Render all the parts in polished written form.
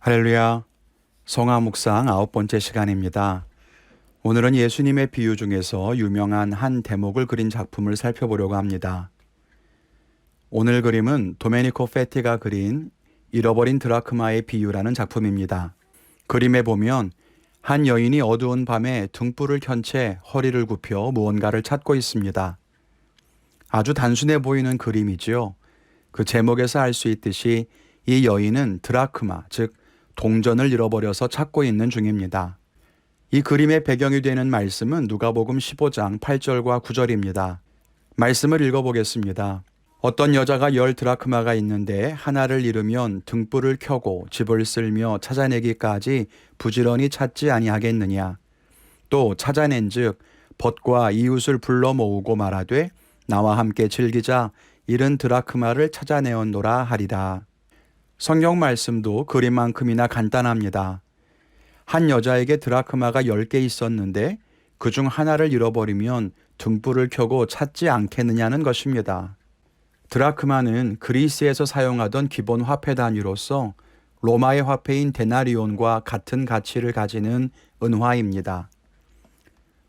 할렐루야. 성화 묵상 9번째 시간입니다. 오늘은 예수님의 비유 중에서 유명한 한 대목을 그린 작품을 살펴보려고 합니다. 오늘 그림은 도메니코 페티가 그린 잃어버린 드라크마의 비유라는 작품입니다. 그림에 보면 한 여인이 어두운 밤에 등불을 켠 채 허리를 굽혀 무언가를 찾고 있습니다. 아주 단순해 보이는 그림이지요. 그 제목에서 알 수 있듯이 이 여인은 드라크마, 즉 동전을 잃어버려서 찾고 있는 중입니다. 이 그림의 배경이 되는 말씀은 누가복음 15장 8절과 9절입니다. 말씀을 읽어보겠습니다. 어떤 여자가 10드라크마가 있는데 하나를 잃으면 등불을 켜고 집을 쓸며 찾아내기까지 부지런히 찾지 아니하겠느냐. 또 찾아낸즉 벗과 이웃을 불러 모으고 말하되 나와 함께 즐기자 잃은 드라크마를 찾아내었노라 하리라. 성경 말씀도 그림만큼이나 간단합니다. 한 여자에게 드라크마가 10개 있었는데 그중 하나를 잃어버리면 등불을 켜고 찾지 않겠느냐는 것입니다. 드라크마는 그리스에서 사용하던 기본 화폐 단위로서 로마의 화폐인 데나리온과 같은 가치를 가지는 은화입니다.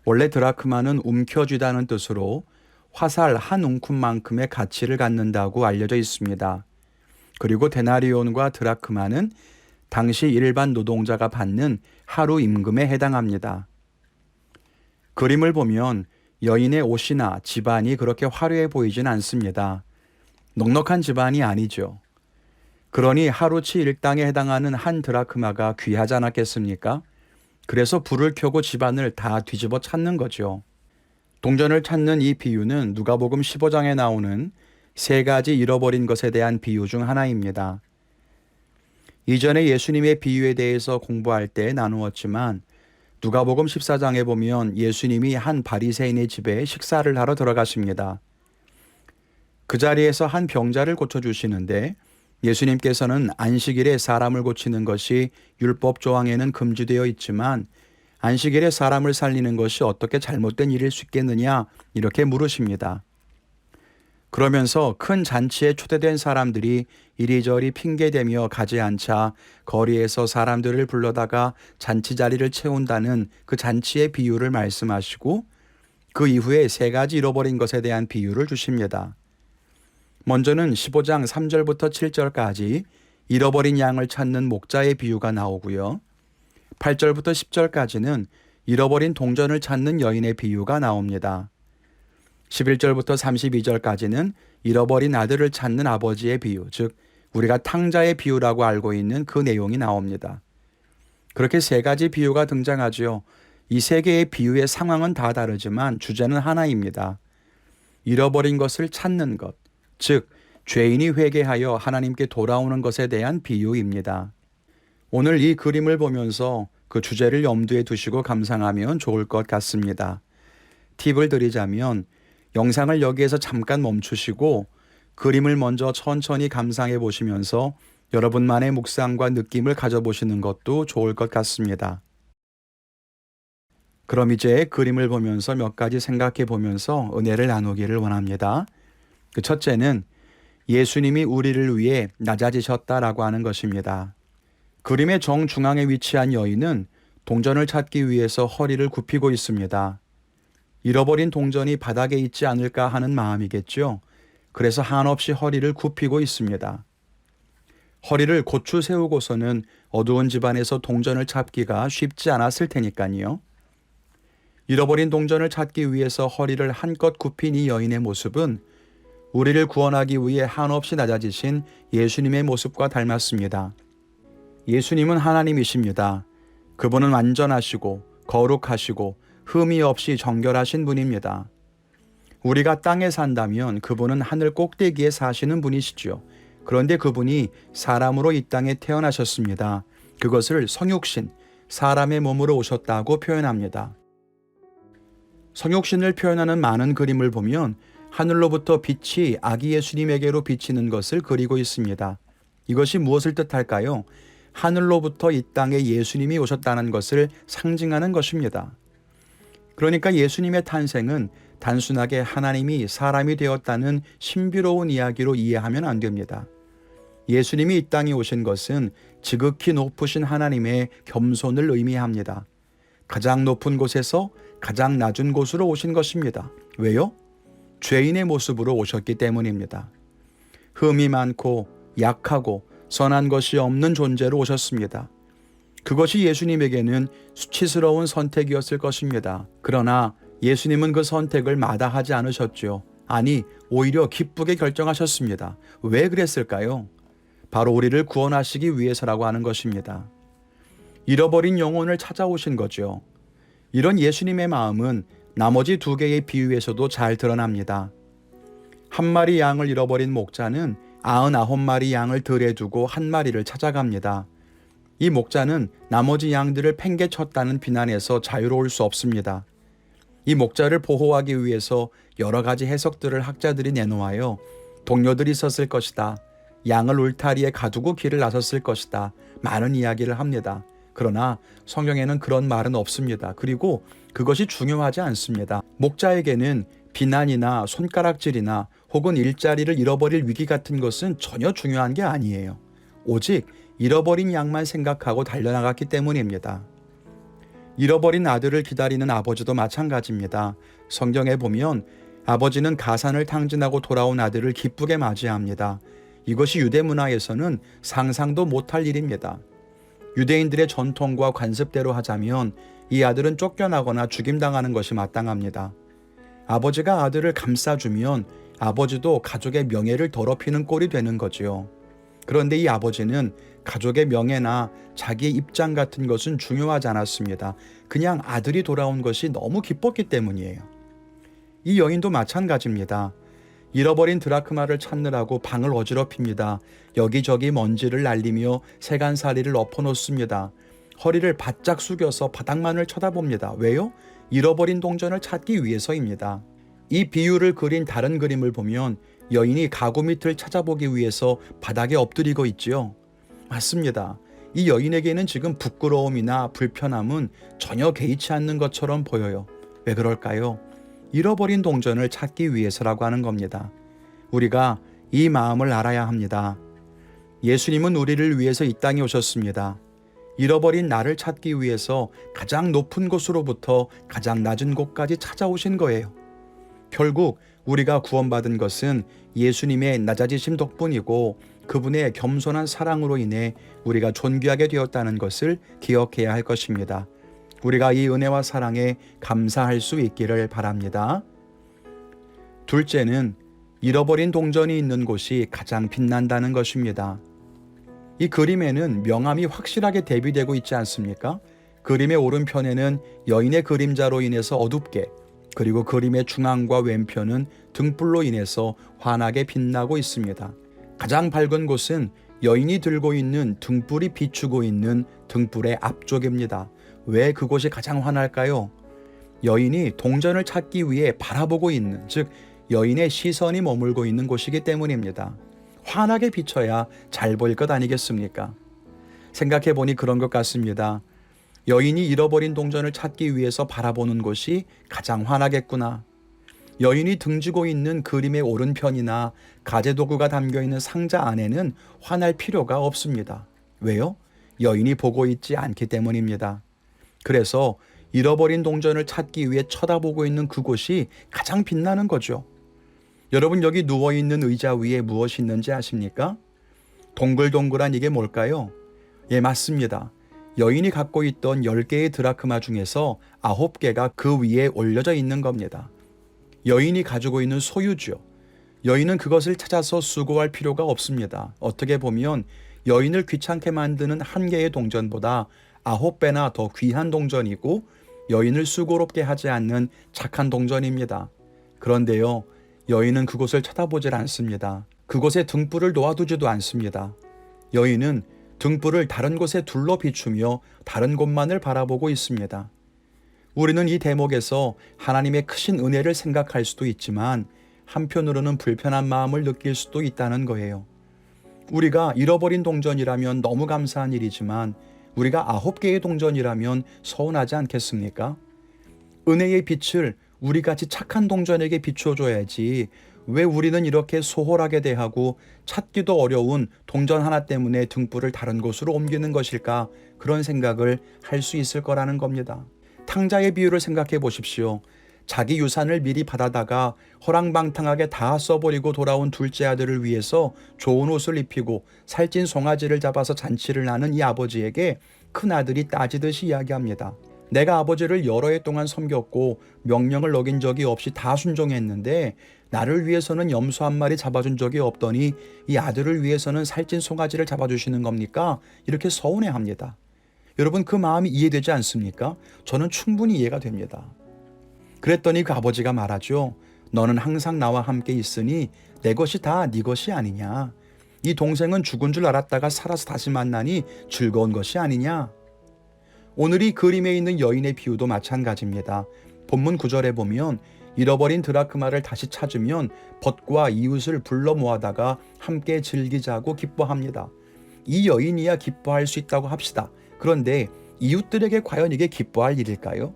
원래 드라크마는 움켜쥐다는 뜻으로 화살 한 웅큼만큼의 가치를 갖는다고 알려져 있습니다. 그리고 데나리온과 드라크마는 당시 일반 노동자가 받는 하루 임금에 해당합니다. 그림을 보면 여인의 옷이나 집안이 그렇게 화려해 보이진 않습니다. 넉넉한 집안이 아니죠. 그러니 하루치 일당에 해당하는 한 드라크마가 귀하지 않았겠습니까? 그래서 불을 켜고 집안을 다 뒤집어 찾는 거죠. 동전을 찾는 이 비유는 누가복음 15장에 나오는 3가지 잃어버린 것에 대한 비유 중 하나입니다. 이전에 예수님의 비유에 대해서 공부할 때 나누었지만 누가복음 14장에 보면 예수님이 한 바리새인의 집에 식사를 하러 들어가십니다. 그 자리에서 한 병자를 고쳐주시는데 예수님께서는 안식일에 사람을 고치는 것이 율법 조항에는 금지되어 있지만 안식일에 사람을 살리는 것이 어떻게 잘못된 일일 수 있겠느냐 이렇게 물으십니다. 그러면서 큰 잔치에 초대된 사람들이 이리저리 핑계대며 가지 않자 거리에서 사람들을 불러다가 잔치 자리를 채운다는 그 잔치의 비유를 말씀하시고 그 이후에 3가지 잃어버린 것에 대한 비유를 주십니다. 먼저는 15장 3절부터 7절까지 잃어버린 양을 찾는 목자의 비유가 나오고요. 8절부터 10절까지는 잃어버린 동전을 찾는 여인의 비유가 나옵니다. 11절부터 32절까지는 잃어버린 아들을 찾는 아버지의 비유, 즉 우리가 탕자의 비유라고 알고 있는 그 내용이 나옵니다. 그렇게 3가지 비유가 등장하죠. 이 3개의 비유의 상황은 다 다르지만 주제는 하나입니다. 잃어버린 것을 찾는 것, 즉 죄인이 회개하여 하나님께 돌아오는 것에 대한 비유입니다. 오늘 이 그림을 보면서 그 주제를 염두에 두시고 감상하면 좋을 것 같습니다. 팁을 드리자면 영상을 여기에서 잠깐 멈추시고 그림을 먼저 천천히 감상해 보시면서 여러분만의 묵상과 느낌을 가져보시는 것도 좋을 것 같습니다. 그럼 이제 그림을 보면서 몇 가지 생각해 보면서 은혜를 나누기를 원합니다. 그 첫째는 예수님이 우리를 위해 낮아지셨다라고 하는 것입니다. 그림의 정중앙에 위치한 여인은 동전을 찾기 위해서 허리를 굽히고 있습니다. 잃어버린 동전이 바닥에 있지 않을까 하는 마음이겠죠. 그래서 한없이 허리를 굽히고 있습니다. 허리를 고추 세우고서는 어두운 집안에서 동전을 찾기가 쉽지 않았을 테니까요. 잃어버린 동전을 찾기 위해서 허리를 한껏 굽힌 이 여인의 모습은 우리를 구원하기 위해 한없이 낮아지신 예수님의 모습과 닮았습니다. 예수님은 하나님이십니다. 그분은 완전하시고 거룩하시고 흠이 없이 정결하신 분입니다. 우리가 땅에 산다면 그분은 하늘 꼭대기에 사시는 분이시죠. 그런데 그분이 사람으로 이 땅에 태어나셨습니다. 그것을 성육신, 사람의 몸으로 오셨다고 표현합니다. 성육신을 표현하는 많은 그림을 보면 하늘로부터 빛이 아기 예수님에게로 비치는 것을 그리고 있습니다. 이것이 무엇을 뜻할까요? 하늘로부터 이 땅에 예수님이 오셨다는 것을 상징하는 것입니다. 그러니까 예수님의 탄생은 단순하게 하나님이 사람이 되었다는 신비로운 이야기로 이해하면 안 됩니다. 예수님이 이 땅에 오신 것은 지극히 높으신 하나님의 겸손을 의미합니다. 가장 높은 곳에서 가장 낮은 곳으로 오신 것입니다. 왜요? 죄인의 모습으로 오셨기 때문입니다. 흠이 많고 약하고 선한 것이 없는 존재로 오셨습니다. 그것이 예수님에게는 수치스러운 선택이었을 것입니다. 그러나 예수님은 그 선택을 마다하지 않으셨죠. 아니, 오히려 기쁘게 결정하셨습니다. 왜 그랬을까요? 바로 우리를 구원하시기 위해서라고 하는 것입니다. 잃어버린 영혼을 찾아오신 거죠. 이런 예수님의 마음은 나머지 두 개의 비유에서도 잘 드러납니다. 한 마리 양을 잃어버린 목자는 99마리 양을 들에 두고 한 마리를 찾아갑니다. 이 목자는 나머지 양들을 팽개쳤다는 비난에서 자유로울 수 없습니다. 이 목자를 보호하기 위해서 여러 가지 해석들을 학자들이 내놓아요. 동료들이 있었을 것이다. 양을 울타리에 가두고 길을 나섰을 것이다. 많은 이야기를 합니다. 그러나 성경에는 그런 말은 없습니다. 그리고 그것이 중요하지 않습니다. 목자에게는 비난이나 손가락질이나 혹은 일자리를 잃어버릴 위기 같은 것은 전혀 중요한 게 아니에요. 오직 잃어버린 양만 생각하고 달려나갔기 때문입니다. 잃어버린 아들을 기다리는 아버지도 마찬가지입니다. 성경에 보면 아버지는 가산을 탕진하고 돌아온 아들을 기쁘게 맞이합니다. 이것이 유대 문화에서는 상상도 못할 일입니다. 유대인들의 전통과 관습대로 하자면 이 아들은 쫓겨나거나 죽임당하는 것이 마땅합니다. 아버지가 아들을 감싸주면 아버지도 가족의 명예를 더럽히는 꼴이 되는 거지요. 그런데 이 아버지는 가족의 명예나 자기의 입장 같은 것은 중요하지 않았습니다. 그냥 아들이 돌아온 것이 너무 기뻤기 때문이에요. 이 여인도 마찬가지입니다. 잃어버린 드라크마를 찾느라고 방을 어지럽힙니다. 여기저기 먼지를 날리며 세간살이를 엎어놓습니다. 허리를 바짝 숙여서 바닥만을 쳐다봅니다. 왜요? 잃어버린 동전을 찾기 위해서입니다. 이 비유를 그린 다른 그림을 보면 여인이 가구 밑을 찾아보기 위해서 바닥에 엎드리고 있지요. 맞습니다. 이 여인에게는 지금 부끄러움이나 불편함은 전혀 개의치 않는 것처럼 보여요. 왜 그럴까요? 잃어버린 동전을 찾기 위해서라고 하는 겁니다. 우리가 이 마음을 알아야 합니다. 예수님은 우리를 위해서 이 땅에 오셨습니다. 잃어버린 나를 찾기 위해서 가장 높은 곳으로부터 가장 낮은 곳까지 찾아오신 거예요. 결국 우리가 구원받은 것은 예수님의 낮아지심 덕분이고 그분의 겸손한 사랑으로 인해 우리가 존귀하게 되었다는 것을 기억해야 할 것입니다. 우리가 이 은혜와 사랑에 감사할 수 있기를 바랍니다. 둘째는 잃어버린 동전이 있는 곳이 가장 빛난다는 것입니다. 이 그림에는 명암이 확실하게 대비되고 있지 않습니까? 그림의 오른편에는 여인의 그림자로 인해서 어둡게, 그리고 그림의 중앙과 왼편은 등불로 인해서 환하게 빛나고 있습니다. 가장 밝은 곳은 여인이 들고 있는 등불이 비추고 있는 등불의 앞쪽입니다. 왜 그곳이 가장 환할까요? 여인이 동전을 찾기 위해 바라보고 있는, 즉 여인의 시선이 머물고 있는 곳이기 때문입니다. 환하게 비춰야 잘 보일 것 아니겠습니까? 생각해보니 그런 것 같습니다. 여인이 잃어버린 동전을 찾기 위해서 바라보는 곳이 가장 환하겠구나. 여인이 등지고 있는 그림의 오른편이나 가재도구가 담겨있는 상자 안에는 환할 필요가 없습니다. 왜요? 여인이 보고 있지 않기 때문입니다. 그래서 잃어버린 동전을 찾기 위해 쳐다보고 있는 그곳이 가장 빛나는 거죠. 여러분, 여기 누워있는 의자 위에 무엇이 있는지 아십니까? 동글동글한 이게 뭘까요? 예, 맞습니다. 여인이 갖고 있던 10개의 드라크마 중에서 9개가 그 위에 올려져 있는 겁니다. 여인이 가지고 있는 소유죠. 여인은 그것을 찾아서 수고할 필요가 없습니다. 어떻게 보면 여인을 귀찮게 만드는 한 개의 동전보다 9배나 더 귀한 동전이고 여인을 수고롭게 하지 않는 착한 동전입니다. 그런데요, 여인은 그곳을 쳐다보질 않습니다. 그곳에 등불을 놓아두지도 않습니다. 여인은 등불을 다른 곳에 둘러 비추며 다른 곳만을 바라보고 있습니다. 우리는 이 대목에서 하나님의 크신 은혜를 생각할 수도 있지만 한편으로는 불편한 마음을 느낄 수도 있다는 거예요. 우리가 잃어버린 동전이라면 너무 감사한 일이지만 우리가 9개의 동전이라면 서운하지 않겠습니까? 은혜의 빛을 우리같이 착한 동전에게 비춰줘야지 왜 우리는 이렇게 소홀하게 대하고 찾기도 어려운 동전 하나 때문에 등불을 다른 곳으로 옮기는 것일까? 그런 생각을 할 수 있을 거라는 겁니다. 탕자의 비유를 생각해 보십시오. 자기 유산을 미리 받아다가 허랑방탕하게 다 써버리고 돌아온 둘째 아들을 위해서 좋은 옷을 입히고 살찐 송아지를 잡아서 잔치를 하는 이 아버지에게 큰 아들이 따지듯이 이야기합니다. 내가 아버지를 여러 해 동안 섬겼고 명령을 어긴 적이 없이 다 순종했는데 나를 위해서는 염소 한 마리 잡아준 적이 없더니 이 아들을 위해서는 살찐 송아지를 잡아주시는 겁니까? 이렇게 서운해합니다. 여러분, 그 마음이 이해되지 않습니까? 저는 충분히 이해가 됩니다. 그랬더니 그 아버지가 말하죠. 너는 항상 나와 함께 있으니 내 것이 다 네 것이 아니냐. 이 동생은 죽은 줄 알았다가 살아서 다시 만나니 즐거운 것이 아니냐. 오늘 이 그림에 있는 여인의 비유도 마찬가지입니다. 본문 9절에 보면 잃어버린 드라크마를 다시 찾으면 벗과 이웃을 불러 모아다가 함께 즐기자고 기뻐합니다. 이 여인이야 기뻐할 수 있다고 합시다. 그런데 이웃들에게 과연 이게 기뻐할 일일까요?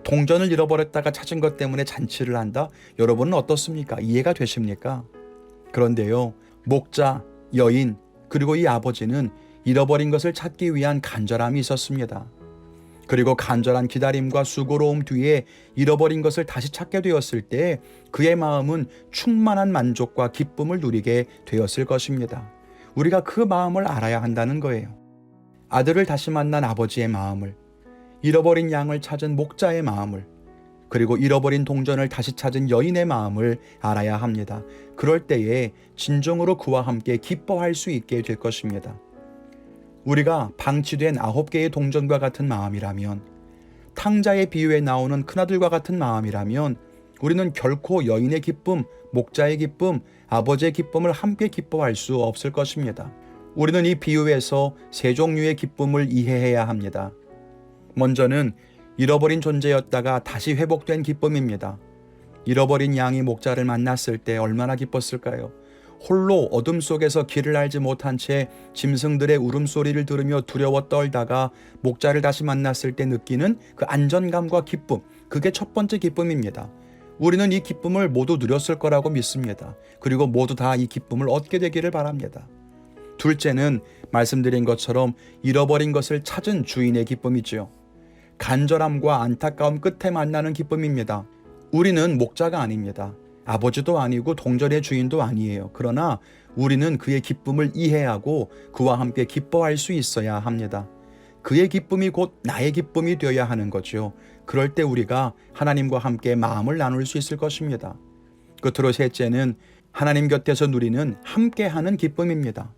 동전을 잃어버렸다가 찾은 것 때문에 잔치를 한다? 여러분은 어떻습니까? 이해가 되십니까? 그런데요, 목자, 여인, 그리고 이 아버지는 잃어버린 것을 찾기 위한 간절함이 있었습니다. 그리고 간절한 기다림과 수고로움 뒤에 잃어버린 것을 다시 찾게 되었을 때 그의 마음은 충만한 만족과 기쁨을 누리게 되었을 것입니다. 우리가 그 마음을 알아야 한다는 거예요. 아들을 다시 만난 아버지의 마음을, 잃어버린 양을 찾은 목자의 마음을, 그리고 잃어버린 동전을 다시 찾은 여인의 마음을 알아야 합니다. 그럴 때에 진정으로 그와 함께 기뻐할 수 있게 될 것입니다. 우리가 방치된 9개의 동전과 같은 마음이라면, 탕자의 비유에 나오는 큰아들과 같은 마음이라면 우리는 결코 여인의 기쁨, 목자의 기쁨, 아버지의 기쁨을 함께 기뻐할 수 없을 것입니다. 우리는 이 비유에서 세 종류의 기쁨을 이해해야 합니다. 먼저는 잃어버린 존재였다가 다시 회복된 기쁨입니다. 잃어버린 양이 목자를 만났을 때 얼마나 기뻤을까요? 홀로 어둠 속에서 길을 알지 못한 채 짐승들의 울음소리를 들으며 두려워 떨다가 목자를 다시 만났을 때 느끼는 그 안전감과 기쁨, 그게 첫 번째 기쁨입니다. 우리는 이 기쁨을 모두 누렸을 거라고 믿습니다. 그리고 모두 다 이 기쁨을 얻게 되기를 바랍니다. 둘째는 말씀드린 것처럼 잃어버린 것을 찾은 주인의 기쁨이지요. 간절함과 안타까움 끝에 만나는 기쁨입니다. 우리는 목자가 아닙니다. 아버지도 아니고 동전의 주인도 아니에요. 그러나 우리는 그의 기쁨을 이해하고 그와 함께 기뻐할 수 있어야 합니다. 그의 기쁨이 곧 나의 기쁨이 되어야 하는 거죠. 그럴 때 우리가 하나님과 함께 마음을 나눌 수 있을 것입니다. 끝으로 셋째는 하나님 곁에서 누리는 함께하는 기쁨입니다.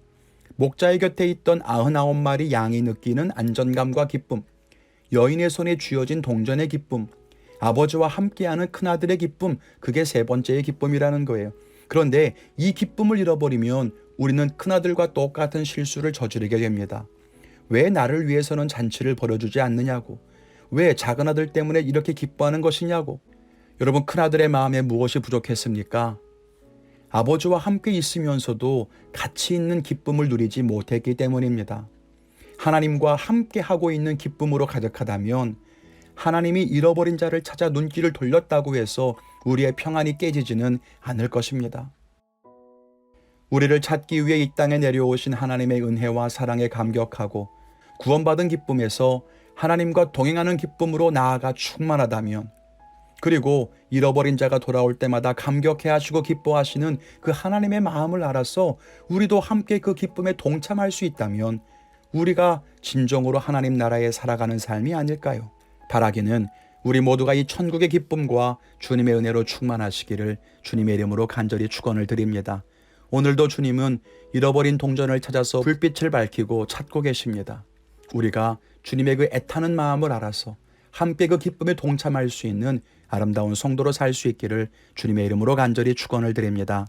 목자의 곁에 있던 99마리 양이 느끼는 안전감과 기쁨, 여인의 손에 쥐어진 동전의 기쁨, 아버지와 함께하는 큰아들의 기쁨, 그게 세 번째의 기쁨이라는 거예요. 그런데 이 기쁨을 잃어버리면 우리는 큰아들과 똑같은 실수를 저지르게 됩니다. 왜 나를 위해서는 잔치를 벌여주지 않느냐고, 왜 작은 아들 때문에 이렇게 기뻐하는 것이냐고. 여러분, 큰아들의 마음에 무엇이 부족했습니까? 아버지와 함께 있으면서도 가치 있는 기쁨을 누리지 못했기 때문입니다. 하나님과 함께 하고 있는 기쁨으로 가득하다면 하나님이 잃어버린 자를 찾아 눈길을 돌렸다고 해서 우리의 평안이 깨지지는 않을 것입니다. 우리를 찾기 위해 이 땅에 내려오신 하나님의 은혜와 사랑에 감격하고 구원받은 기쁨에서 하나님과 동행하는 기쁨으로 나아가 충만하다면, 그리고 잃어버린 자가 돌아올 때마다 감격해 하시고 기뻐하시는 그 하나님의 마음을 알아서 우리도 함께 그 기쁨에 동참할 수 있다면 우리가 진정으로 하나님 나라에 살아가는 삶이 아닐까요? 바라기는 우리 모두가 이 천국의 기쁨과 주님의 은혜로 충만하시기를 주님의 이름으로 간절히 축원을 드립니다. 오늘도 주님은 잃어버린 동전을 찾아서 불빛을 밝히고 찾고 계십니다. 우리가 주님의 그 애타는 마음을 알아서 함께 그 기쁨에 동참할 수 있는 아름다운 성도로 살 수 있기를 주님의 이름으로 간절히 축원을 드립니다.